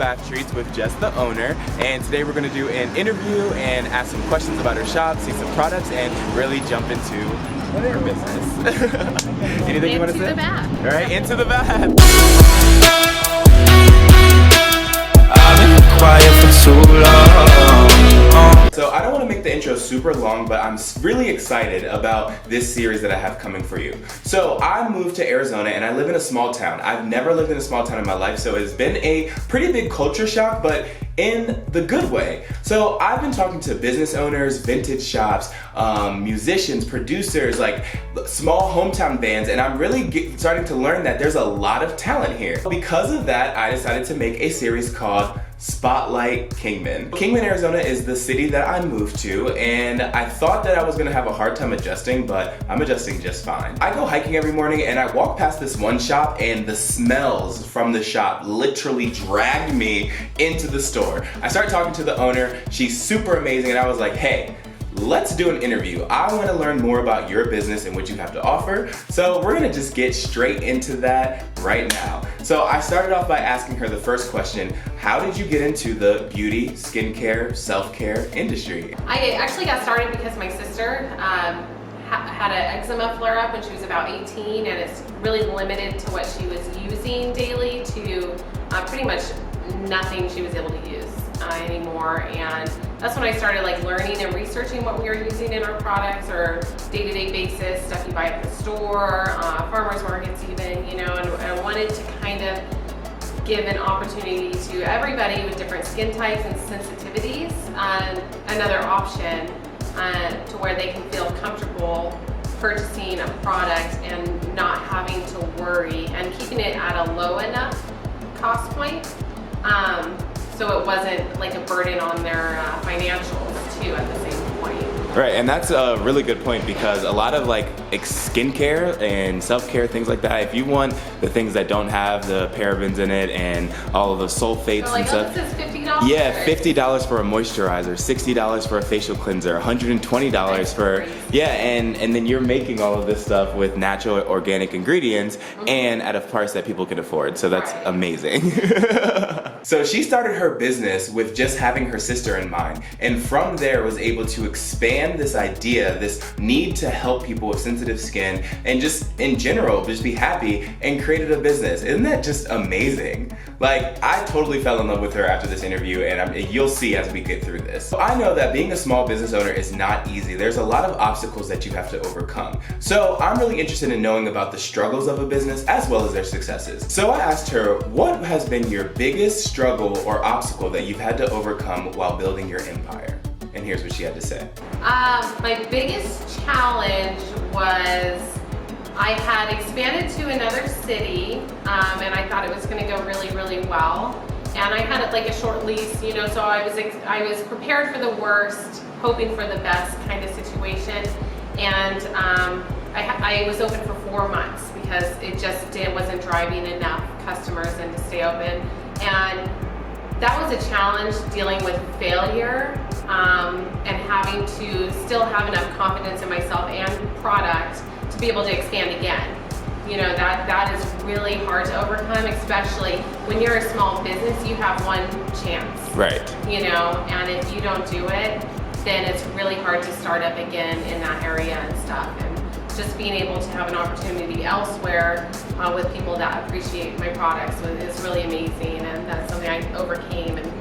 Bath Treats with Jess, the owner, and today we're going to do an interview and ask some questions about her shop, see some products, and really jump into her business. Anything you want to say? Into the bath. All right, into the bath. I've been quiet for too long. So I don't want to make the intro super long, but I'm really excited about this series that I have coming for you. So I moved to Arizona and I live in a small town. I've never lived in a small town in my life, so it's been a pretty big culture shock, but in the good way. So I've been talking to business owners, vintage shops, musicians, producers, like small hometown bands, and I'm really starting to learn that there's a lot of talent here. Because of that, I decided to make a series called Spotlight Kingman. Kingman, Arizona is the city that I moved to, and I thought that I was gonna have a hard time adjusting, but I'm adjusting just fine. I go hiking every morning and I walk past this one shop and the smells from the shop literally dragged me into the store. I started talking to the owner, she's super amazing, and I was like, hey, let's do an interview. I want to learn more about your business and what you have to offer. So we're gonna just get straight into that right now. So I started off by asking her the first question: how did you get into the beauty, skincare, self-care industry? I actually got started because my sister had an eczema flare-up when she was about 18, and it's really limited to what she was using daily to pretty much nothing she was able to use anymore. And that's when I started learning and researching what we were using in our products or day-to-day basis, stuff you buy at the store, farmers markets even, and I wanted to kind of give an opportunity to everybody with different skin types and sensitivities another option to where they can feel comfortable purchasing a product and not having to worry and keeping it at a low enough cost point so it wasn't like a burden on their financials too at the same point. Right, and that's a really good point because a lot of skincare and self-care, things like that, if you want the things that don't have the parabens in it and all of the sulfates and stuff. This is $50? Yeah, $50 for a moisturizer, $60 for a facial cleanser, $120 for, and then you're making all of this stuff with natural organic ingredients and at a price that people can afford, so that's amazing. So she started her business with just having her sister in mind, and from there was able to expand this idea, this need to help people with sensitive skin and just in general just be happy, and created a business. Isn't that just amazing? I totally fell in love with her after this interview, and you'll see as we get through this. So I know that being a small business owner is not easy. There's a lot of obstacles that you have to overcome. So I'm really interested in knowing about the struggles of a business as well as their successes. So I asked her, what has been your biggest struggle or obstacle that you've had to overcome while building your empire? And here's what she had to say. My biggest challenge was I had expanded to another city, and I thought it was going to go really, really well. And I had a short lease, so I was prepared for the worst, hoping for the best kind of situation. And I was open for 4 months because it wasn't driving enough customers in to stay open. And that was a challenge, dealing with failure and having to still have enough confidence in myself and product to be able to expand again. That is really hard to overcome, especially when you're a small business. You have one chance. Right. And if you don't do it, then it's really hard to start up again in that area and stuff. And just being able to have an opportunity elsewhere with people that appreciate my products is really amazing, and that's something I overcame and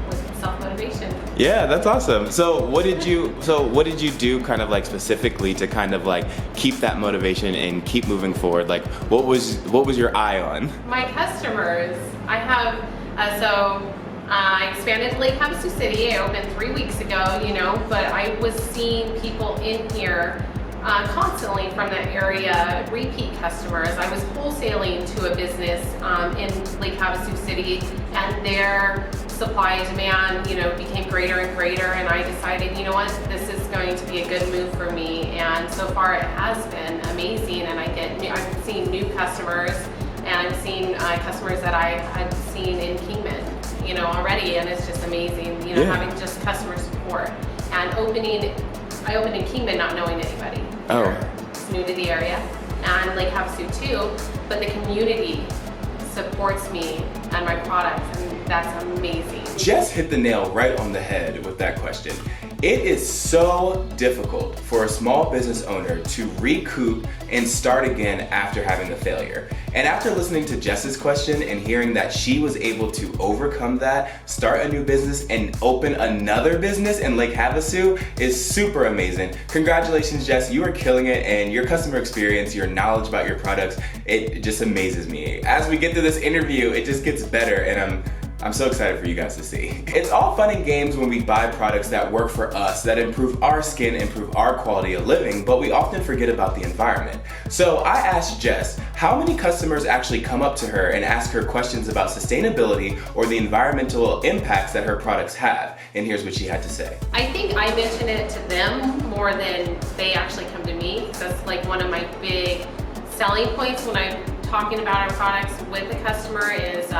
with self-motivation. Yeah, that's awesome. So what did you do kind of specifically to kind of keep that motivation and keep moving forward? What was your eye on? My customers, I have I expanded to Lake Havasu City. I opened 3 weeks ago, but I was seeing people in here constantly from that area, repeat customers. I was wholesaling to a business in Lake Havasu City, and their supply and demand, became greater and greater, and I decided, this is going to be a good move for me, and so far it has been amazing, and I'm seeing new customers, and I'm seeing customers that I had seen in Kingman, already, and it's just amazing, having just customer support. And I opened in Kingman not knowing anybody. It's new to the area, and Lake Havasu too, but the community supports me and my products, and that's amazing. Jess hit the nail right on the head with that question. It is so difficult for a small business owner to recoup and start again after having a failure. And after listening to Jess's question and hearing that she was able to overcome that, start a new business, and open another business in Lake Havasu is super amazing. Congratulations, Jess. You are killing it, and your customer experience, your knowledge about your products, it just amazes me. As we get through this interview, it just gets better, and I'm so excited for you guys to see. It's all fun and games when we buy products that work for us, that improve our skin, improve our quality of living, but we often forget about the environment. So I asked Jess how many customers actually come up to her and ask her questions about sustainability or the environmental impacts that her products have. And here's what she had to say. I think I mention it to them more than they actually come to me. That's like one of my big selling points when I'm talking about our products with the customer is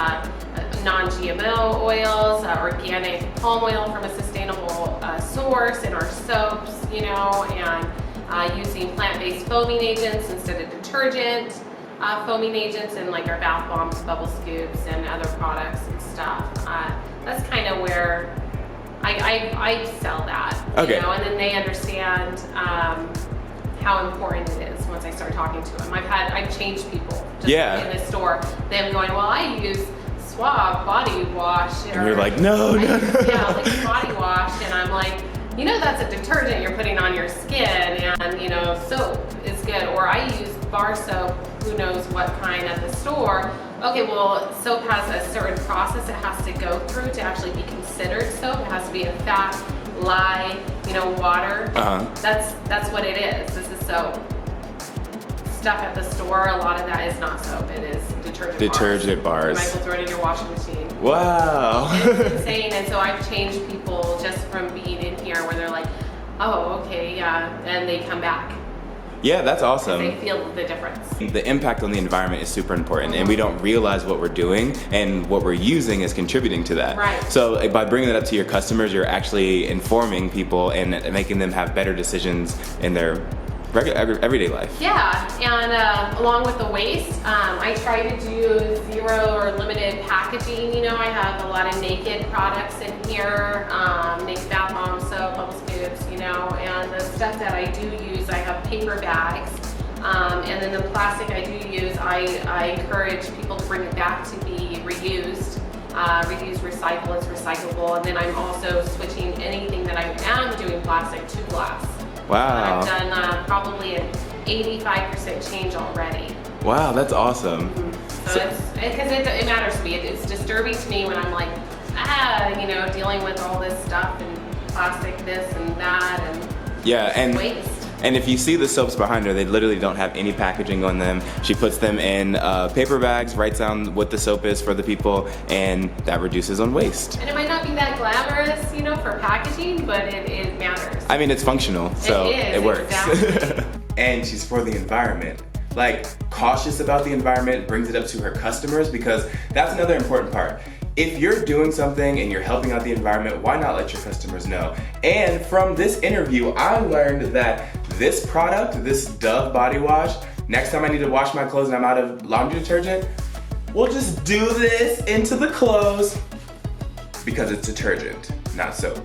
non-GMO oils, organic palm oil from a sustainable source in our soaps, you know, and using plant-based foaming agents instead of detergent foaming agents in like our bath bombs, bubble scoops, and other products and stuff. That's kind of where I sell that, okay. You know, and then they understand how important it is once I start talking to them. I've changed people just in the store. Them going, well, I use Suave body wash. And you're like, no. Yeah, like body wash, and I'm like, you know, that's a detergent you're putting on your skin, and you know, soap is good. Or I use bar soap, who knows what kind at the store. Okay, well, soap has a certain process it has to go through to actually be considered soap. It has to be a fat, lye, you know, water. That's what it is. This is soap. Stuff at the store, a lot of that is not soap. It is detergent bars. You might as well throw it in your washing machine. Wow. It's insane. And so I've changed people just from being in here where they're like, oh, okay, yeah, and they come back. Yeah, that's awesome. They feel the difference. The impact on the environment is super important, and we don't realize what we're doing and what we're using is contributing to that. Right. So by bringing that up to your customers, you're actually informing people and making them have better decisions in their everyday life. Yeah, and along with the waste, I try to do zero or limited packaging. You know, I have a lot of naked products in here, naked bath bomb soap, bubble scoops, you know, and the stuff that I do use, I have paper bags. And then the plastic I do use, I encourage people to bring it back to be reused. Reuse, recycle, it's recyclable. And then I'm also switching anything that I am doing plastic to glass. Wow. I've done probably an 85% change already. Wow, that's awesome. So it's, because it matters to me. It's disturbing to me when I'm like, you know, dealing with all this stuff and plastic this and that and waste. And if you see the soaps behind her, they literally don't have any packaging on them. She puts them in paper bags, writes down what the soap is for the people, and that reduces on waste. And it might not be that glamorous, you know, for packaging, but it matters. I mean, it's functional, so it works. Exactly. And she's for the environment. Like, cautious about the environment, brings it up to her customers, because that's another important part. If you're doing something and you're helping out the environment, why not let your customers know? And from this interview, I learned that this product, this Dove body wash, next time I need to wash my clothes and I'm out of laundry detergent, we'll just do this into the clothes because it's detergent, not soap.